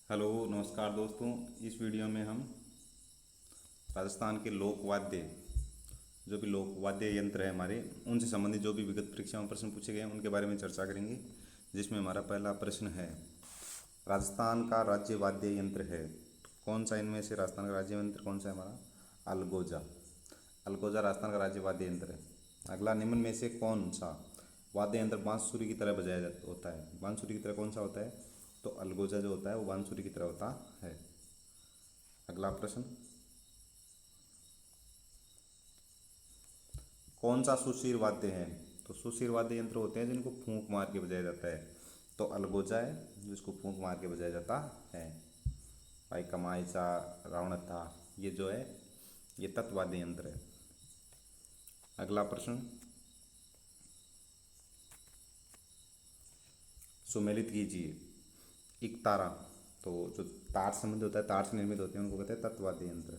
Hello नमस्कार दोस्तों। इस वीडियो में हम राजस्थान के लोक वाद्य, जो भी लोक वाद्य यंत्र है हमारे, उनसे संबंधित जो भी विगत परीक्षा में प्रश्न पूछे गए हैं उनके बारे में चर्चा करेंगे। जिसमें हमारा पहला प्रश्न है, राजस्थान का राज्य वाद्य यंत्र है, कौन सा इनमें से राजस्थान का राज्य यंत्र कौन सा है हमारा? अलगोजा। अलगोजा राजस्थान का राज्य वाद्य यंत्र है। अगला, निम्न में से कौन सा वाद्य यंत्र बांसुरी की तरह बजाया जाता होता है? बांसुरी की तरह कौन सा होता है? तो अलगोजा जो होता है वो बांसुरी की तरह होता है। अगला प्रश्न, कौन सा सुशीर वाद्य है? तो सुशीर वाद्य यंत्र होते हैं जिनको फूंक मार के बजाया जाता है। तो अलगोजा है जिसको फूंक मार के बजाया जाता है। भाई कमाईचा, रावणथा, ये जो है ये तत्वाद्य यंत्र है। अगला प्रश्न, सुमेलित कीजिए। इकतारा, तो जो तार से संबंधित होता है, तार से निर्मित होते हैं, उनको कहते हैं तत्वाद्य यंत्र।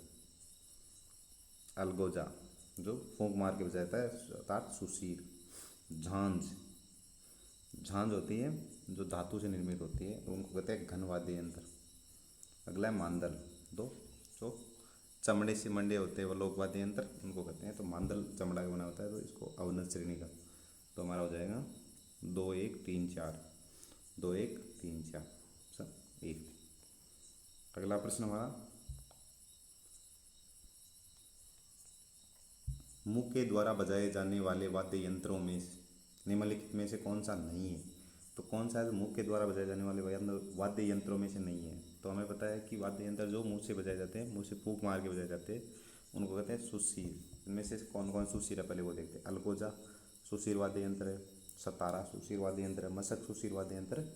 अलगोजा जो फूंक मार के बजाता है अर्थात सुशीर। झांझ, झांझ होती है जो धातु से निर्मित होती है, तो उनको कहते हैं घनवाद्य यंत्र। अगला है मांदल, दो जो चमड़े से मंडे होते हैं वो लोकवाद्य यंत्र, उनको कहते हैं। तो मांदल चमड़ा का बना होता है, तो इसको अवनत श्रेणी का। तो हमारा हो जाएगा 2 1 3 4, 2 1 3 4 सब एक। अगला प्रश्न हमारा, मुंह के द्वारा बजाए जाने वाले वाद्य यंत्रों में निम्नलिखित में से कौन सा नहीं है? तो कौन सा है जो मुंह के द्वारा बजाए जाने वाले वाद्य यंत्रों में से नहीं है? तो हमें पता है कि वाद्य यंत्र जो मुंह से बजाए जाते हैं, मुंह से फूंक मार के बजाए जाते हैं, उनको कहते हैं सुशीर। इनमें से कौन कौन सुशीर है पहले वो देखते हैं। अलगोजा सुशीर वाद्य यंत्र है, सतारा सुशीर वाद्य यंत्र है, मशक सुशीर वाद्य यंत्र है,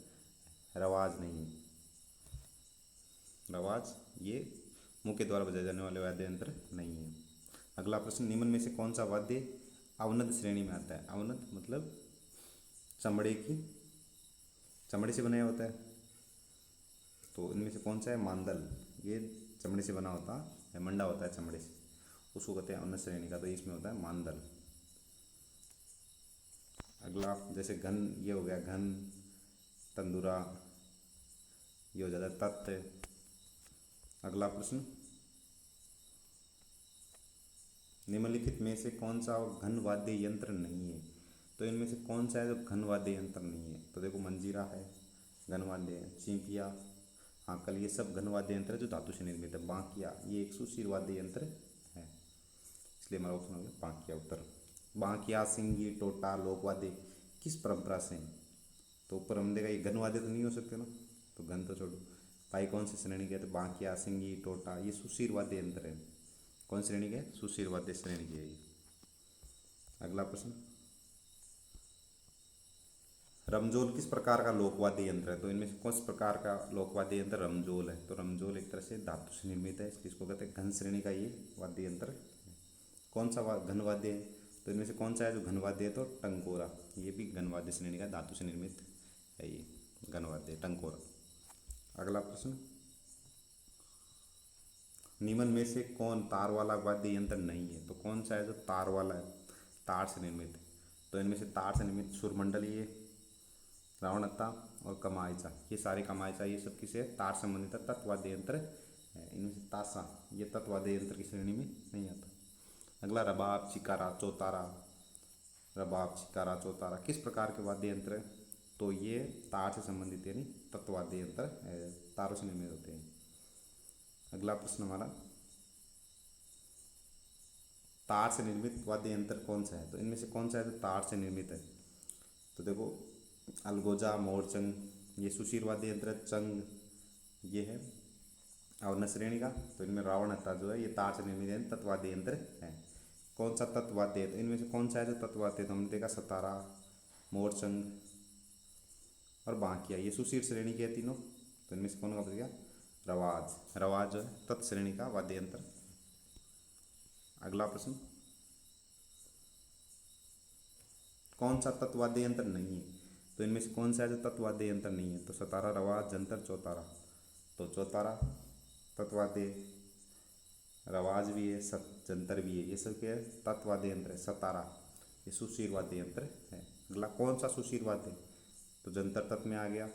रवाज नहीं है। रवाज ये मुंह के द्वारा बजाए जाने वाले वाद्य यंत्र नहीं है। अगला प्रश्न, निम्न में से कौन सा वाद्य अवनद श्रेणी में आता है? अवनद मतलब चमड़े की, चमड़े से बनाया होता है। तो इनमें से कौन सा है? मांदल, ये चमड़े से बना होता है, मंडा होता है चमड़े से, उसको कहते हैं अवनद श्रेणी का। तो इसमें होता है मांदल। अगला, जैसे घन, ये हो गया घन, तंदुरा, ये हो जाता है तत्व। अगला प्रश्न, निम्नलिखित में से कौन सा घन वाद्य यंत्र नहीं है? तो इनमें से कौन सा है जो घन वाद्य यंत्र नहीं है? तो देखो, मंजीरा है घन वाद्य है, चींपिया, हाकल, ये सब घन वाद्य यंत्र है जो धातु से निर्मित है। बांकिया ये एक सुशीर वाद्य यंत्र है, इसलिए हमारा ऑप्शन हो गया बांकिया उत्तर। बांकिया, सिंगी, टोटा, लोकवाद्य किस परंपरा से हैं? तो ऊपर हमने देखा ये घन वाद्य तो नहीं हो सकते ना, तो घन तो छोड़ो। भाई कौन सी श्रेणी के? तो बांकिया, सिंगी, टोटा, ये सुशीर वाद्य यंत्र है। कौन श्रेणी के? सुशीर वाद्य श्रेणी की है ये। अगला प्रश्न, रमजोल किस प्रकार का लोकवाद्य यंत्र है? तो इनमें से किस प्रकार का लोकवाद्य यंत्र रमजोल है? तो रमजोल एक तरह से धातु से निर्मित है, इसको कहते हैं घन श्रेणी का ये वाद्य यंत्र। कौन सा घन वाद्य है? तो इनमें से कौन सा है जो घन वाद्य है? तो टंकोरा, ये भी घन वाद्य श्रेणी का, धातु से निर्मित है ये घन वाद्य टंकोरा। अगला प्रश्न, निम्न में से कौन तार वाला वाद्य यंत्र नहीं है? तो कौन सा है जो तार वाला है, तार से निर्मित है? तो इनमें से तार से निर्मित सुरमंडल, ये रावणत्ता और कमाईचा, ये सारे कमाईचा, ये सब किसे तार संबंधित तत्वाद्य यंत्र है। इनमें से तासा ये तत्वाद्य यंत्र की श्रेणी में नहीं आता। अगला, रबाब, चिकारा, चौतारा, रबाब, चिकारा, चौतारा किस प्रकार के वाद्य यंत्र है? तो ये तार से संबंधित यानी तत्वाद्य यंत्र तारों से निर्मित होते हैं। अगला प्रश्न हमारा, तार से निर्मित वाद्य यंत्र कौन सा है? तो इनमें से कौन सा है जो तार से निर्मित है? तो देखो, अलगोजा, मोरचंग ये सुशीर वाद्य यंत्र है, चंग ये है अवनत श्रेणी का। तो इनमें रावणता जो है ये तार से निर्मित है, तत्वाद्य यंत्र है। कौन सा तत्वाद्य है? तो इनमें से कौन सा है जो तत्वाद्य है? तो हमने देखा सतारा, मोरचंग और बांकिया, ये सुशीर श्रेणी के है तीनों। तो इनमें से कौन का बच गया? रवाज, रवाज जो है तत्श्रेणी का वाद्य यंत्र। अगला प्रश्न, कौन सा तत्वाद्य यंत्र नहीं है? तो इनमें से कौन सा है जो तत्वाद्य यंत्र नहीं है? तो सतारा, रवाज, जंतर, चौतारा। तो चौतारा तत्वाद्य, रवाज भी है, सत जंतर भी है, ये सब क्या है? तत्वाद्य यंत्र है। सतारा ये सुशीर वाद्य यंत्र है। अगला, कौन सा सुशीर वाद्य? तो जंतर तत्व में आ गया,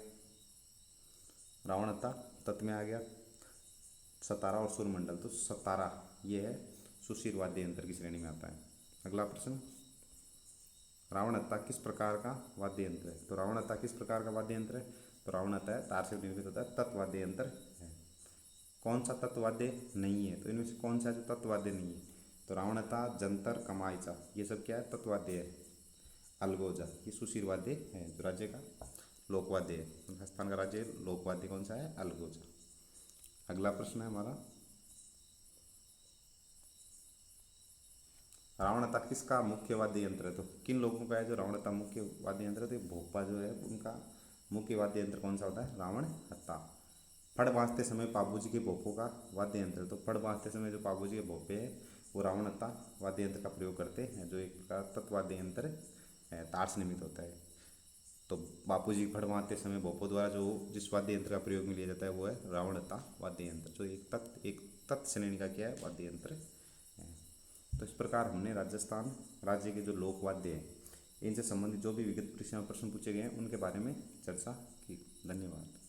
रावणता, तत् में आ गया सतारा और सुरमंडल, तो सतारा ये है सुशिर वाद्य यंत्र की श्रेणी में आता है। अगला प्रश्न, रावणहत्था किस प्रकार का वाद्य यंत्र है? तो रावणहत्था किस प्रकार का वाद्य यंत्र है? तो रावणहत्था तार से निर्मित होता है तत्वाद्य यंत्र है। कौन सा तत्वाद्य नहीं है? तो इनमें से कौन सा जो तत्वाद्य नहीं है? तो रावणहत्था, जंतर, कमाईचा, ये सब क्या है? तत्वाद्य है। अलगोजा ये सुशिर वाद्य है, जो राज्य का लोकवाद्य है। राजस्थान का राज्य लोकवाद्य कौन सा है? अलगोजा। अगला प्रश्न है हमारा, रावणहत्था किसका मुख्य वाद्य यंत्र है? तो किन लोगों का है जो रावणहत्था मुख्य वाद्य यंत्र है? तो भोपा जो है उनका मुख्य वाद्य यंत्र कौन सा होता है? रावणहत्था। फड़ बांधते समय बाबूजी के भोपों का वाद्य यंत्र है। तो फड़ बांधते समय जो बाबूजी के भोपे हैं वो रावणहत्था वाद्य यंत्र का प्रयोग करते हैं, जो एक प्रकार तत्वाद्य यंत्र है, तार से निर्मित होता है। तो बापूजी फड़ बांधते समय भोपों द्वारा जो जिस वाद्य यंत्र का प्रयोग में लिया जाता है वो है रावणहत्था वाद्य यंत्र, जो एक तत् श्रेणी का क्या है? वाद्य यंत्र है। तो इस प्रकार हमने राजस्थान राज्य के जो लोकवाद्य हैं इनसे संबंधित जो भी विगत परीक्षा में प्रश्न पूछे गए हैं उनके बारे में चर्चा की। धन्यवाद।